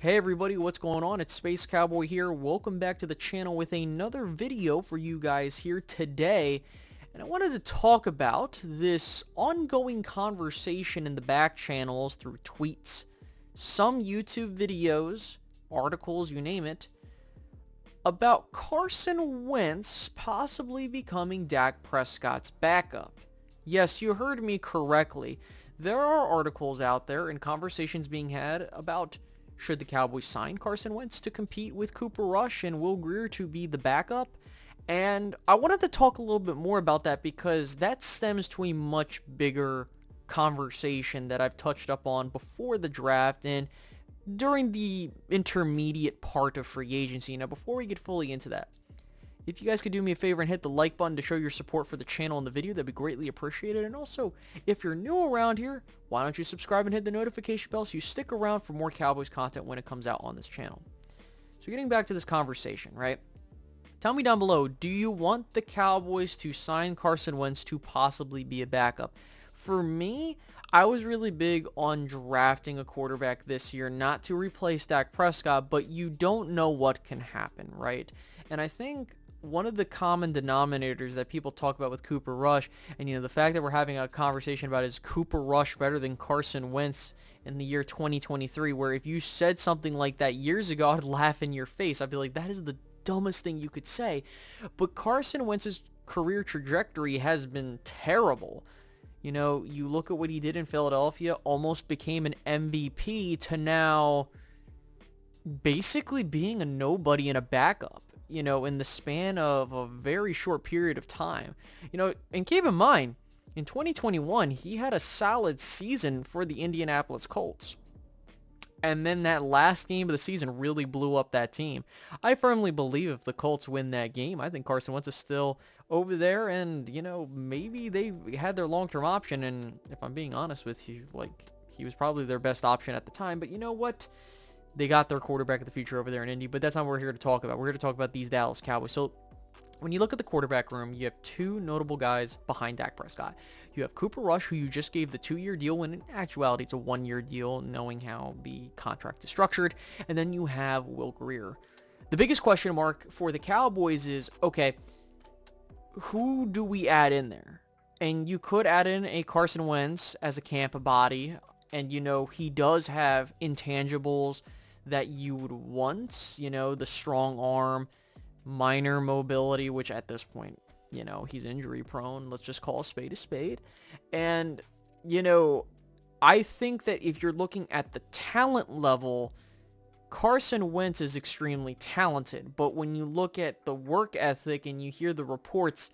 Hey everybody, what's going on? It's Space Cowboy here. Welcome back to the channel with another video for you guys here today. And I wanted to talk about this ongoing conversation in the back channels through tweets, some YouTube videos, articles, you name it, about Carson Wentz possibly becoming Dak Prescott's backup. Yes, you heard me correctly. There are articles out there and conversations being had about should the Cowboys sign Carson Wentz to compete with Cooper Rush and Will Grier to be the backup? And I wanted to talk a little bit more about that because that stems to a much bigger conversation that I've touched up on before the draft and during the intermediate part of free agency. Now, before we get fully into that, if you guys could do me a favor and hit the like button to show your support for the channel and the video, that'd be greatly appreciated. And also, if you're new around here, why don't you subscribe and hit the notification bell so you stick around for more Cowboys content when it comes out on this channel. So getting back to this conversation, right? Tell me down below, do you want the Cowboys to sign Carson Wentz to possibly be a backup? For me, I was really big on drafting a quarterback this year, not to replace Dak Prescott, but you don't know what can happen, right? And I think one of the common denominators that people talk about with Cooper Rush, and the fact that we're having a conversation about is Cooper Rush better than Carson Wentz in the year 2023, where if you said something like that years ago, I'd laugh in your face. I'd be like, that is the dumbest thing you could say. But Carson Wentz's career trajectory has been terrible. You look at what he did in Philadelphia, almost became an MVP, to now basically being a nobody and a backup, in the span of a very short period of time. And keep in mind, in 2021, he had a solid season for the Indianapolis Colts. And then that last game of the season really blew up that team. I firmly believe if the Colts win that game, I think Carson Wentz is still over there, and, maybe they had their long-term option, and if I'm being honest with you, he was probably their best option at the time, but you know what? They got their quarterback of the future over there in Indy, but that's not what we're here to talk about. We're here to talk about these Dallas Cowboys. So when you look at the quarterback room, you have two notable guys behind Dak Prescott. You have Cooper Rush, who you just gave the 2-year deal, when in actuality it's a 1-year deal, knowing how the contract is structured. And then you have Will Grier. The biggest question mark for the Cowboys is, okay, who do we add in there? And you could add in a Carson Wentz as a camp body, and he does have intangibles that you would want, the strong arm, minor mobility, which at this point, he's injury prone. Let's just call a spade. And, I think that if you're looking at the talent level, Carson Wentz is extremely talented. But when you look at the work ethic and you hear the reports,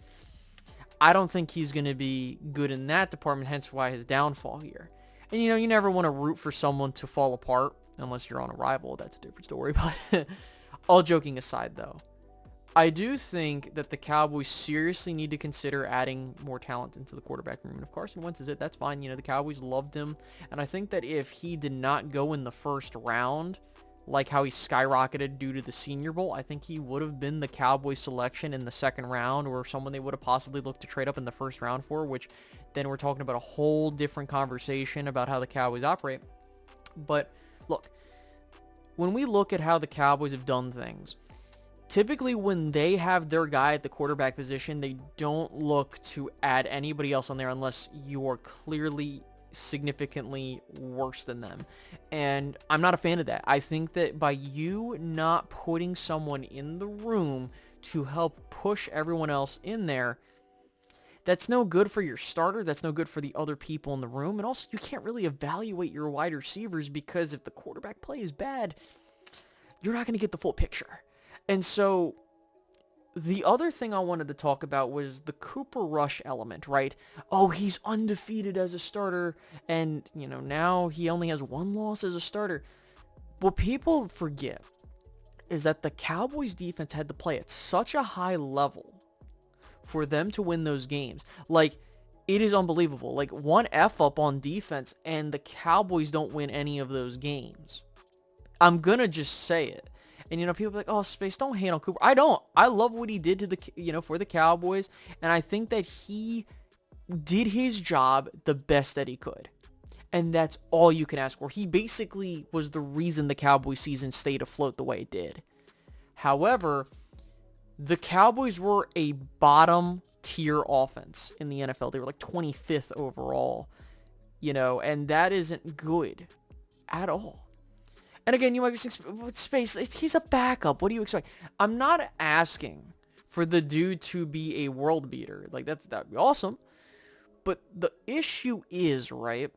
I don't think he's going to be good in that department, hence why his downfall here. And, you never want to root for someone to fall apart unless you're on a rival. That's a different story. But all joking aside, though, I do think that the Cowboys seriously need to consider adding more talent into the quarterback room. And if Carson Wentz is it, that's fine. The Cowboys loved him. And I think that if he did not go in the first round, like how he skyrocketed due to the Senior Bowl, I think he would have been the Cowboys selection in the second round, or someone they would have possibly looked to trade up in the first round for, which then we're talking about a whole different conversation about how the Cowboys operate. But look, when we look at how the Cowboys have done things, typically when they have their guy at the quarterback position, they don't look to add anybody else on there unless you are clearly significantly worse than them. And I'm not a fan of that. I think that by you not putting someone in the room to help push everyone else in there, that's no good for your starter. That's no good for the other people in the room. And also, you can't really evaluate your wide receivers, because if the quarterback play is bad, you're not going to get the full picture. And so the other thing I wanted to talk about was the Cooper Rush element, right? Oh, he's undefeated as a starter, and, now he only has one loss as a starter. What people forget is that the Cowboys defense had to play at such a high level for them to win those games. It is unbelievable. One F-up on defense, and the Cowboys don't win any of those games. I'm gonna just say it. And, people be like, oh, Space, don't hate on Cooper. I don't. I love what he did to the, for the Cowboys. And I think that he did his job the best that he could. And that's all you can ask for. He basically was the reason the Cowboys season stayed afloat the way it did. However, the Cowboys were a bottom tier offense in the NFL. They were like 25th overall, and that isn't good at all. And again, you might be saying, with Space, he's a backup. What do you expect? I'm not asking for the dude to be a world beater. Like, that'd be awesome. But the issue is, right,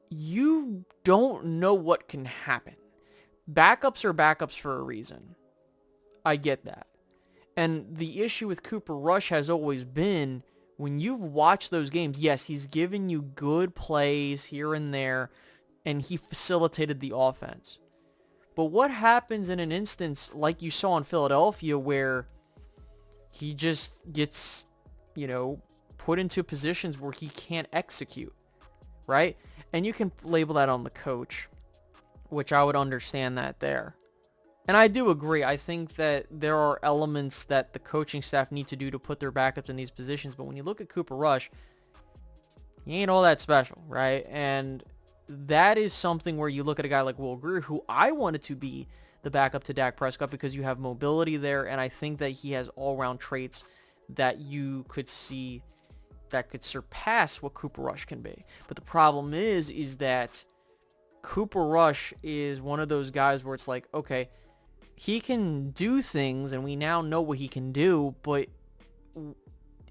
you don't know what can happen. Backups are backups for a reason. I get that. And the issue with Cooper Rush has always been, when you've watched those games, yes, he's given you good plays here and there, and he facilitated the offense. But what happens in an instance like you saw in Philadelphia where he just gets, put into positions where he can't execute, right? And you can label that on the coach, which I would understand that there. And I do agree. I think that there are elements that the coaching staff need to do to put their backups in these positions. But when you look at Cooper Rush, he ain't all that special, right? And that is something where you look at a guy like Will Grier, who I wanted to be the backup to Dak Prescott because you have mobility there, and I think that he has all-around traits that you could see that could surpass what Cooper Rush can be. But the problem is that Cooper Rush is one of those guys where it's like, okay, he can do things, and we now know what he can do, but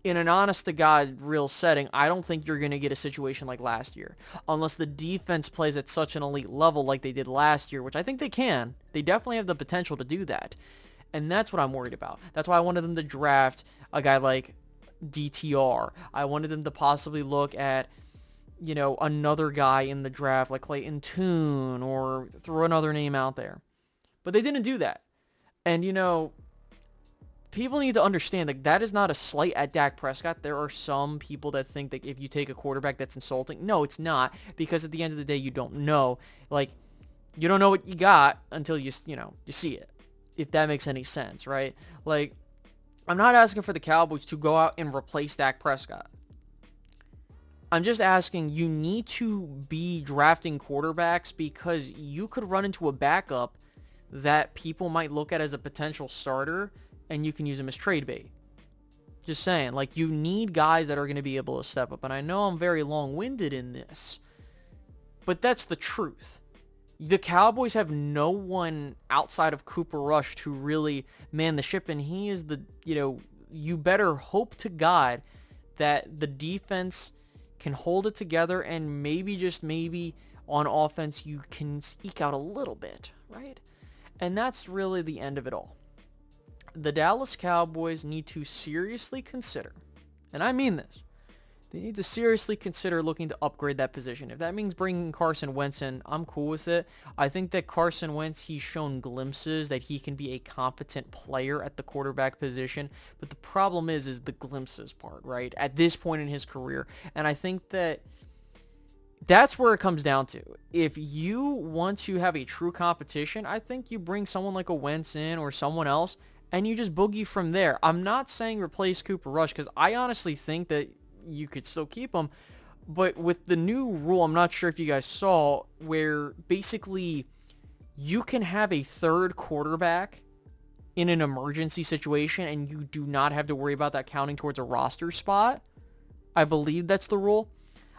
in an honest-to-God real setting, I don't think you're going to get a situation like last year. Unless the defense plays at such an elite level like they did last year, which I think they can. They definitely have the potential to do that. And that's what I'm worried about. That's why I wanted them to draft a guy like DTR. I wanted them to possibly look at, another guy in the draft like Clayton Tune, or throw another name out there. But they didn't do that. And, people need to understand that is not a slight at Dak Prescott. There are some people that think that if you take a quarterback, that's insulting. No, it's not, because at the end of the day, you don't know. Like, you don't know what you got until you see it, if that makes any sense, right? Like, I'm not asking for the Cowboys to go out and replace Dak Prescott. I'm just asking, you need to be drafting quarterbacks because you could run into a backup that people might look at as a potential starter, and you can use them as trade bait. Just saying, like, you need guys that are going to be able to step up. And I know I'm very long-winded in this, but that's the truth. The Cowboys have no one outside of Cooper Rush to really man the ship, and he is the, you better hope to God that the defense can hold it together, and maybe, just maybe, on offense, you can eke out a little bit, right? And that's really the end of it all. The Dallas Cowboys need to seriously consider, and I mean this, they need to seriously consider looking to upgrade that position. If that means bringing Carson Wentz in, I'm cool with it. I think that Carson Wentz, he's shown glimpses that he can be a competent player at the quarterback position, but the problem is the glimpses part, right, at this point in his career. And I think that that's where it comes down to. If you want to have a true competition, I think you bring someone like a Wentz in or someone else, and you just boogie from there. I'm not saying replace Cooper Rush, because I honestly think that you could still keep him. But with the new rule, I'm not sure if you guys saw, where basically you can have a third quarterback in an emergency situation, and you do not have to worry about that counting towards a roster spot. I believe that's the rule.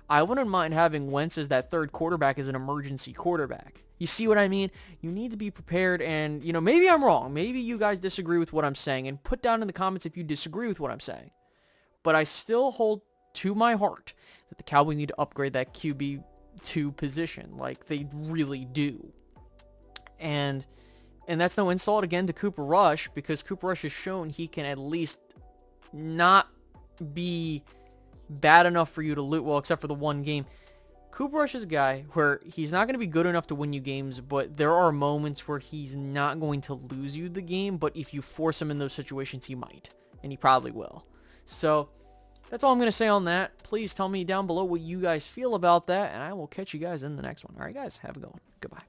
I wouldn't mind having Wentz as that third quarterback as an emergency quarterback. You see what I mean? You need to be prepared, and, maybe I'm wrong. Maybe you guys disagree with what I'm saying, and put down in the comments if you disagree with what I'm saying. But I still hold to my heart that the Cowboys need to upgrade that QB2 position, like they really do. And that's no insult, again, to Cooper Rush, because Cooper Rush has shown he can at least not be bad enough for you to lose, well, except for the one game. Cooper Rush is a guy where he's not going to be good enough to win you games, but there are moments where he's not going to lose you the game, but if you force him in those situations, he might, and he probably will. So that's all I'm going to say on that. Please tell me down below what you guys feel about that, and I will catch you guys in the next one. All right, guys, have a good one. Goodbye.